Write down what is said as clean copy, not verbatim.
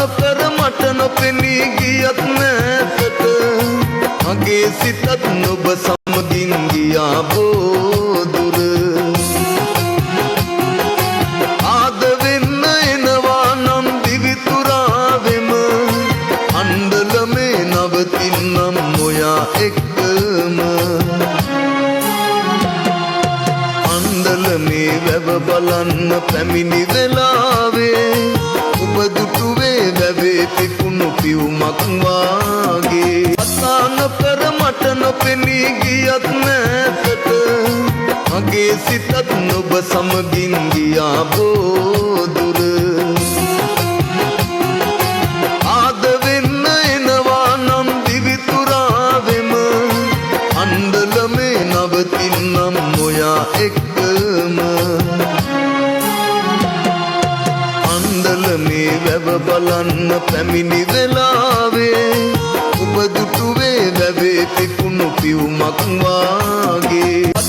නොකර මට නොපෙනී ගියත් නැතට මගේ සිතත් නුඹ සමගින් ගියා බෝදුර ආද වෙන්න එනවා නම් දිවිතුරාවෙම අණ්ඩලමේ නවතින්නම් ඔයා එක්කම අණ්ඩලමේ වැව බලන්න පැමිණි වෙලාවේ ඔබ දුටුවේ වැවේ පිපුණු පියුමක් වාගේ කතා නොකර මට නොපෙනී ගියත් නැතට මගේ සිතත් නුඹ සමගින් ගියා බෝදුර ආද වෙන්න එනවා නම් දිවිතුරාවෙම අණ්ඩලමේ නවතින්නම් ඔයා එක්කම අණ්ඩලමේ වැව බලන්න පැමිණි වෙලාවේ ඔබ දුටුවේ වැවේ පිපුණු පියුමක් වාගේ